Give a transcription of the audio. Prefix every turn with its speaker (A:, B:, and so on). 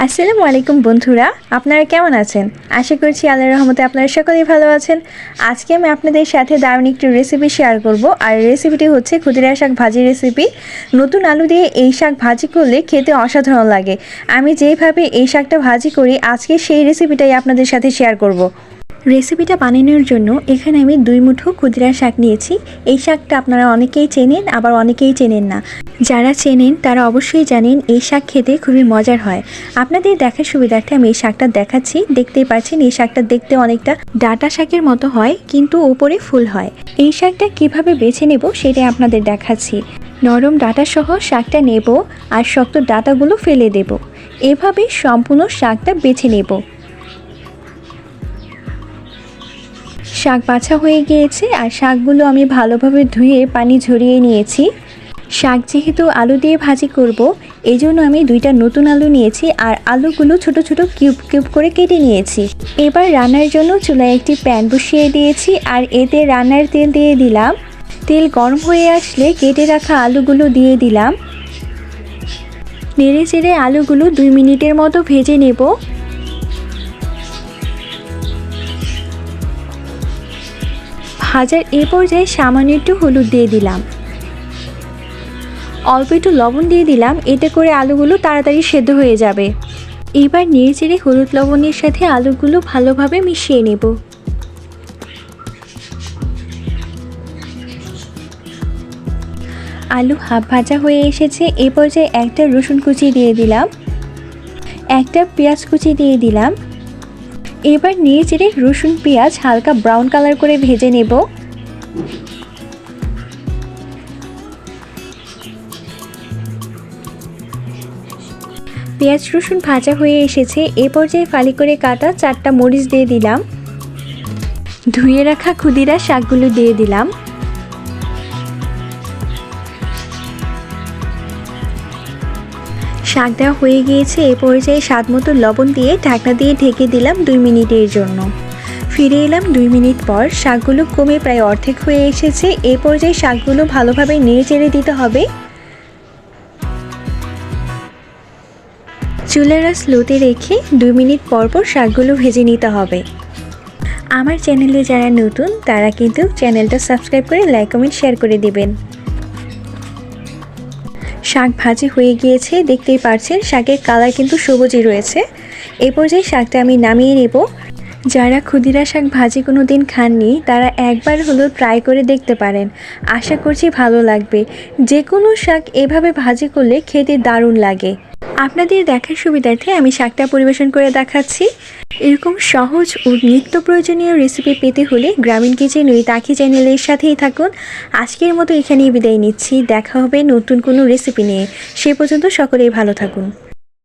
A: আসসালামু আলাইকুম বন্ধুরা, আপনারা কেমন আছেন? আশা করছি আল্লাহর রহমতে আপনারা সকলেই ভালো আছেন। আজকে আমি আপনাদের সাথে দারুণ একটি রেসিপি শেয়ার করব। আর রেসিপিটি হচ্ছে ক্ষুদিরার শাক ভাজি রেসিপি। নতুন আলু দিয়ে এই শাক ভাজি করলে খেতে অসাধারণ লাগে। আমি যেইভাবে এই শাকটা ভাজি করি আজকে সেই রেসিপিটাই আপনাদের সাথে শেয়ার করব। রেসিপিটা বানানোর জন্য এখানে আমি 2 মুঠো ক্ষুদিরার শাক নিয়েছি। এই শাকটা আপনারা অনেকেই চেনেন, আবার অনেকেই চেনেন না। যারা চেনেন তারা অবশ্যই জানেন এই শাক খেতে খুবই মজার হয়। আপনাদের দেখার সুবিধার্থে আমি এই শাকটা দেখাচ্ছি। দেখতেই পাচ্ছেন এই শাকটা দেখতে অনেকটা ডাঁটা শাকের মতো হয়, কিন্তু উপরে ফুল হয়। এই শাকটা কিভাবে বেছে নেব সেটাই আপনাদের দেখাচ্ছি। নরম ডাঁটা সহ শাকটা নেব আর শক্ত ডাঁটাগুলো ফেলে দেব। এভাবে সম্পূর্ণ শাকটা বেছে নেব। শাক বাছা হয়ে গিয়েছে আর শাকগুলো আমি ভালোভাবে ধুয়ে পানি ঝরিয়ে নিয়েছি। শাক যেহেতু আলু দিয়ে ভাজি করব, এই জন্য আমি 2টা নতুন আলু নিয়েছি আর আলুগুলো ছোট ছোট কিউব কিউব করে কেটে নিয়েছি। এবার রান্নার জন্য চুলায় একটি প্যান বসিয়ে দিয়েছি আর এতে রান্নার তেল দিয়ে দিলাম। তেল গরম হয়ে আসলে কেটে রাখা আলুগুলো দিয়ে দিলাম। নেড়ে চেড়ে আলুগুলো 2 মিনিটের মতো ভেজে নেব। ভাজার এ পর্যায়ে সামান্য একটু হলুদ দিয়ে দিলাম, অল্প একটু লবণ দিয়ে দিলাম, এতে করে আলুগুলো তাড়াতাড়ি সেদ্ধ হয়ে যাবে। এবার নেড়েচেড়ে হলুদ লবণের সাথে আলুগুলো ভালোভাবে মিশিয়ে নেব। আলু হাফ ভাজা হয়ে এসেছে। এ পর্যায়ে একটা রসুন কুচি দিয়ে দিলাম, একটা পেঁয়াজ কুচি দিয়ে দিলাম। এবার নেড়েচেড়ে রসুন পেঁয়াজ হালকা ব্রাউন কালার করে ভেজে নেব। পেঁয়াজ রসুন ভাজা হয়ে এসেছে। এ পর্যায়ে ফালি করে কাটা 4টা মরিচ দিয়ে দিলাম। ধুয়ে রাখা ক্ষুদিরার শাকগুলো দিয়ে দিলাম। শাক দেওয়া হয়ে গিয়েছে। এ পর্যায়ে স্বাদ মতো লবণ দিয়ে ঢাকনা দিয়ে ঢেকে দিলাম 2 মিনিটের জন্য। ফিরে এলাম 2 মিনিট পর। শাকগুলো কমে প্রায় অর্ধেক হয়ে এসেছে। এ পর্যায়ে শাকগুলো ভালোভাবে নেড়ে চেড়ে দিতে হবে। চুলার আঁচ লোতে রেখে 2 মিনিট পর পর শাকগুলো ভেজে নিতে হবে। আমার চ্যানেলে যারা নতুন তারা কিন্তু চ্যানেলটা সাবস্ক্রাইব করে লাইক কমেন্ট শেয়ার করে দিবেন। শাক ভাজি হয়ে গিয়েছে, দেখতেই পাচ্ছেন শাকের কালার কিন্তু সবুজই রয়েছে। এই পর্যায়ে শাকটা আমি নামিয়ে নেব। যারা ক্ষুদিরা শাক ভাজি কোনো দিন খাননি তারা একবার হলেও ট্রাই করে দেখতে পারেন। আশা করছি ভালো লাগবে। যে কোনো শাক এভাবে ভাজি করলে খেতে দারুণ লাগে। আপনাদের দেখার সুবিধার্থে আমি শাকটা পরিবেশন করে দেখাচ্ছি। এরকম সহজ ও নিত্য প্রয়োজনীয় রেসিপি পেতে হলে গ্রামীণ কিচেন উইথ আখি চ্যানেলের সাথেই থাকুন। আজকের মতো এখানেই বিদায় নিচ্ছি। দেখা হবে নতুন কোনো রেসিপি নিয়ে। সে পর্যন্ত সকলেই ভালো থাকুন।